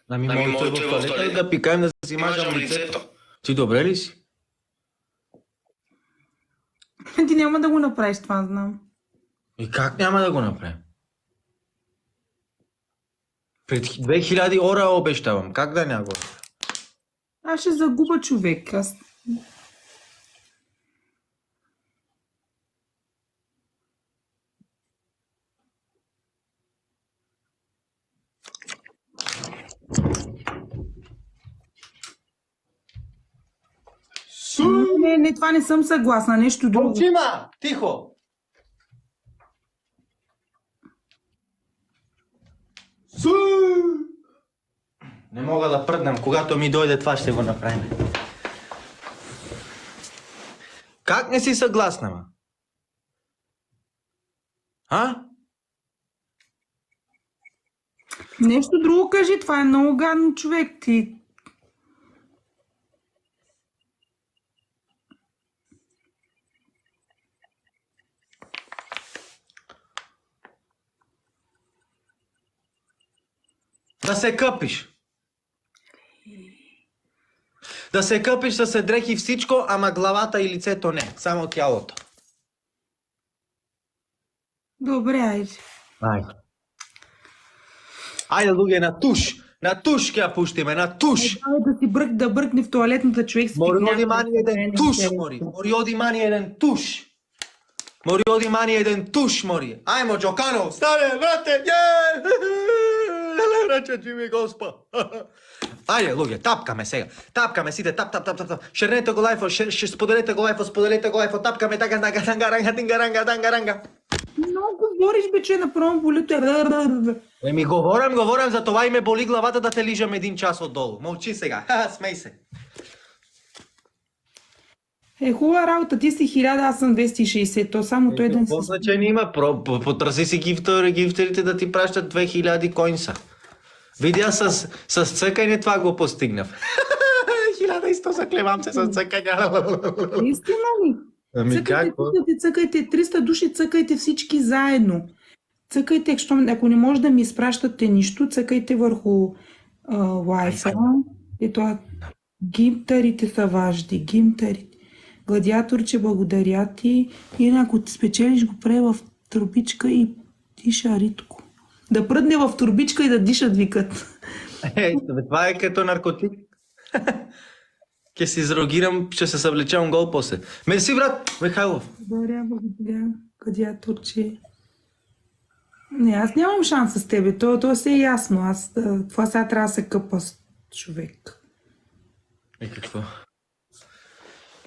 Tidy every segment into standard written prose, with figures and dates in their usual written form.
Ами моето е в туалета да пикаем да си мажам лицето. Ти добре ли си? Ти няма да го направиш, това знам. И как няма да го направим? Пред 2000 ора обещавам. Как да няма го направим? Аз ще загуба човек. Не, това не съм съгласна. Нещо друго. Мълчима! Тихо! Не мога да пръднам. Когато ми дойде това, ще го направим. Как не си съгласна, ма? А? Нещо друго кажи. Това е много гадно, човек. Ти... Да се къпиш. Да се къпиш с дрехи всичко, ама главата и лицето не. Само тялото. Добре, айде. Айде. Айде, луѓе, на туш. На туш ќе ја пуштиме, на туш. Да бръкне в туалетната човек. Мори оди мани еден туш, мори. Мори оди мани еден туш. Мори оди мани еден туш, мори. Ајмо, Джокано, стане, брате, рече ти ми Госпа. Ајде, луѓе, тапкаме сега. Тапкаме сите, тап. Шернете го лајфо, споделете го лајфо, тапкаме, тангаранга. Много говориш, бе, че направо болите. Еми, говорам, за това и ме боли главата да те лижам 1 час отдолу. Мълчи сега, смей се. Хубава работа, ти си 1000, аз съм 260, то само той ден Какво значение има? Потърси си гифтерите да ти пращат 2000 коинса. Видя с цъкане това го постигнав. 1100 заклевам се с цъкане. Истина ли? Ами как? Цъкайте 300 души, цъкайте всички заедно. Цъкайте, ако не може да ми изпращате нищо, цъкайте върху лайфа. Ето, гимтарите са важни, гимтарите. Гладиаторче, благодаря ти. И ако ти спечелиш, го прави в турбичка и диша ритко. Да пръдне в турбичка и да дишат, викат. Това е като наркотик. Ке си изрогирам, ще се съвлечам гол после. Мерси, брат Михайлов. Благодаря. Гладиаторче. Не, аз нямам шанс с тебе. То си е ясно. Това сега трябва да се къпа с човек. И какво?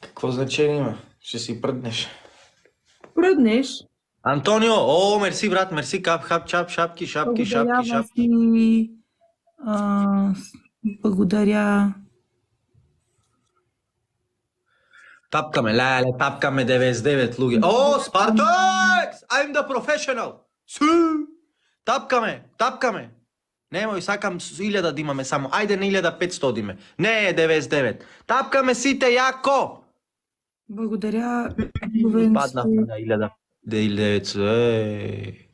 Какво значение има? Ще си пръднеш. Пръднеш? Антонио, мерси, брат, мерси, шапки. Благодаря. Тапкаме, тапкаме 99 луѓе. Спартакс! I'm the professional! Тапкаме. Немој, сакам 1000 да имаме само. Ајде на 1500 да име. Не е 99. Тапкаме сите јако! Благодаря. Паднав на 1900.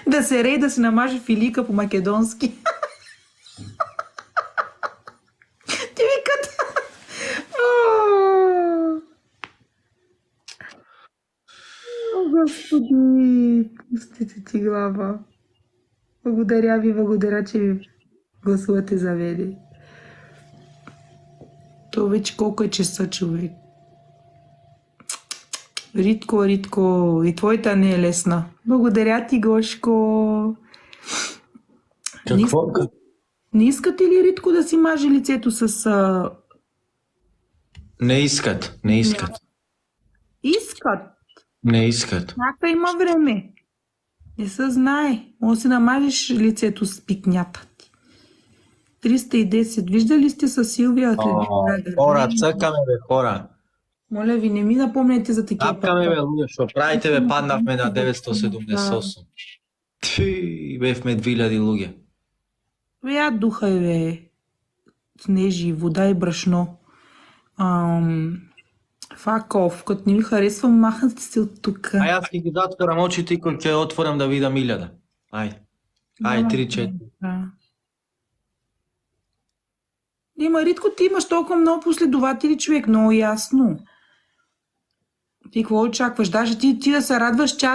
Да се рей, да се намаже филика по македонски. Ти викат. Господи, пустите ти глава. Благодаря, че ви гласувате за Вели. То вече колко е часа, човек. Ритко. И твоята не е лесна. Благодаря ти, Гошко. Какво? Не искате ли Ритко да си маже лицето с... Не искат. Искат. Не искат. Някаква има време. Не се знае. Може да си намажеш лицето с пикнята ти. 310. Виждали сте с Силвия? Хора, цъкаме, бе, хора. Моля ви, не ми напомняйте за такива. Тапкаме, бе, луѓе, шо правите, бе, паднахме на 978. Ти, бевме 2000 луѓе. Бе, духа е, бе. Снежи, вода и брашно. Факов, като не ми харесва, махнете се от тук. Аз ги затворам очите и кога ќе отворам да видам 1000. Ајде. Ай, Няма 3-4. да. Ритко, ти имаш толкова много последователи, човек, много ясно. Ти какво очакваш? Даже ти да се радваш, че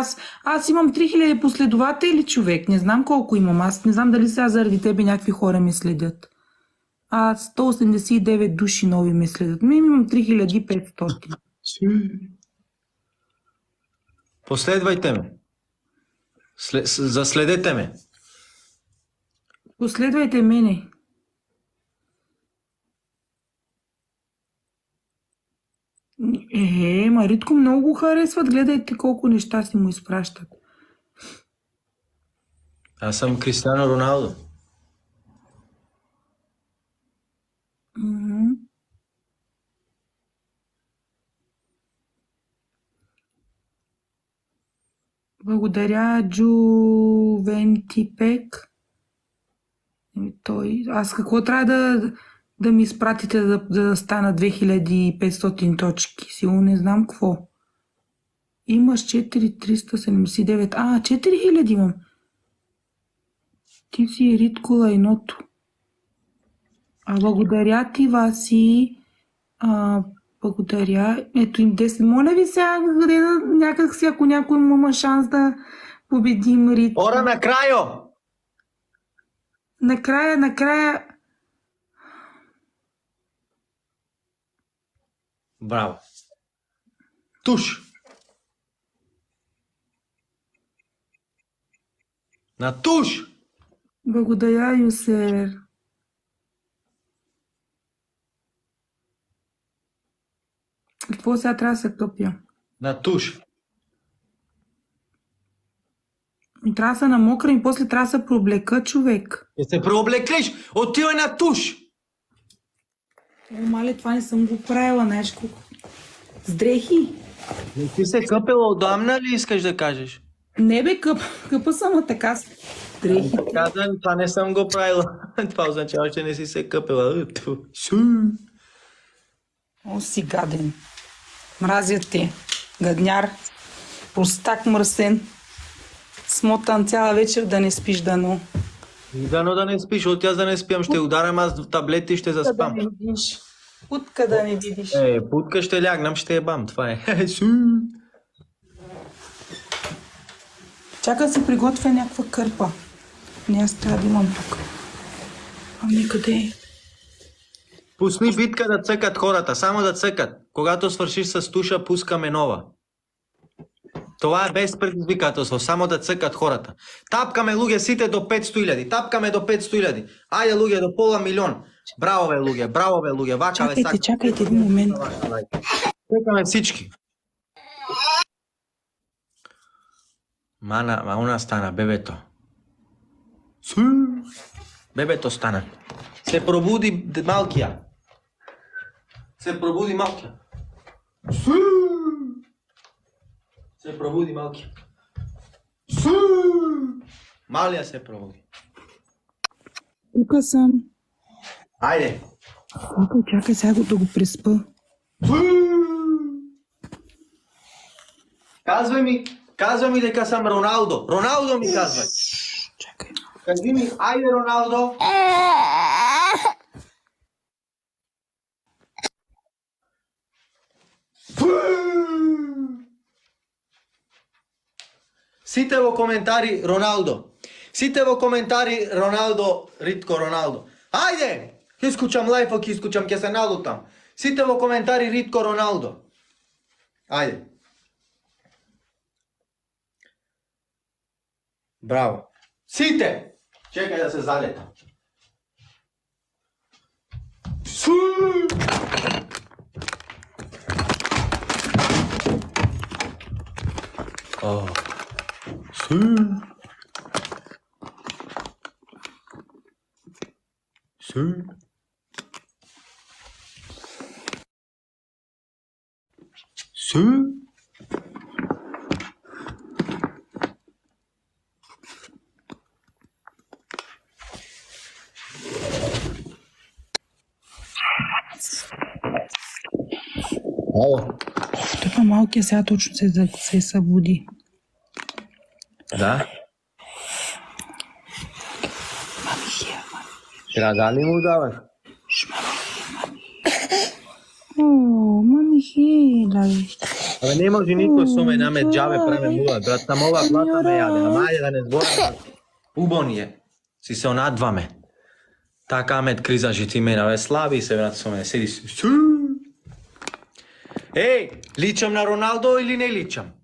аз имам 3000 последователи, човек. Не знам колко имам. Аз не знам дали сега заради тебе някакви хора ме следят. 189 души нови ме следят. Имам 3500. Последвайте ме. Заследете ме. Последвайте мене. Ритко много го харесват. Гледайте колко неща си му изпращат. Аз съм Кристиано Роналдо. Мгм. Благодаря, Джувентипек. Аз какво трябва да ми изпратите да стана 2500 точки? Сигурно не знам какво. Имаш 4379. 4000 имам. Ти си Ритко Лайното. Благодаря ти, Васи. Благодаря. Ето им 10. Моля ви сега, някак си, ако някой има шанс да победим Ритко. Ора на крайо! Накрая. Браво. Туш. На туш! Благодаря, Юсер. Какво сега трябва да се къпя? На туш. И трябва да се намокра и после трябва да се проблека, човек. Да се преоблеклиш! Отивай на туш! Мале, това не съм го правила, знаеш колко. С дрехи. Не ти се къпела отдавна ли искаш да кажеш? Не бе, къпа съм така с дрехи. Казвам, това не съм го правила. Това означава, че не си се къпела. О, си гаден. Мразя те. Гадняр. Простак мърсен. Смотан цяла вечер да не спиш дано. Дано да не спиш, от аз да не спям. Ще ударям аз в таблети и ще заспам. Да не видиш. Путка да не видиш. Путка ще лягнам, ще ебам. Това е. Чакай да си приготвя някаква кърпа. Не, аз трябва да имам тук. Ами къде е? Пусни битка да цъкат хората, само да цъкат. Когато свършиш с туша, пускаме нова. Това е без предизвикателство, само да цъкат хората. Тапкаме луѓе сите до 500.000. Тапкаме до 500.000. Ајде луѓе до пола милион. Браво бе луѓе, вака бе сака. Чакайте един момент. Цъкаме всички. Она стана, бебето. Бебето стана. Се пробуди малкия. Се пробуди малкия. Малия се пробуди. Тук съм. Айде. Чакай сега да го преспа. Казвай ми дека съм Роналдо. Роналдо ми казвай. Чакай. Кажи ми, айде Роналдо. Сите во коментари Роналдо. Сите во коментари Роналдо, Ритко Роналдо. Ајде! Ќе искучам лајфа, ќе се налутам. Сите во коментари Ритко Роналдо. Ајде. Браво. Сите! Чекај да се залетам. Тук малкия сега точно се събуди. Да? Дали му даваш? О, мами хила. Абе не може никој со мене, аме џабе праве мула, брат, само ова плата ме јаде, ама ајде да не збораме. Убони е, си се онадваме. Така амет криза жити мене, абе слави се брат со мене, седи си. Еј, личам на Роналдо или не личам?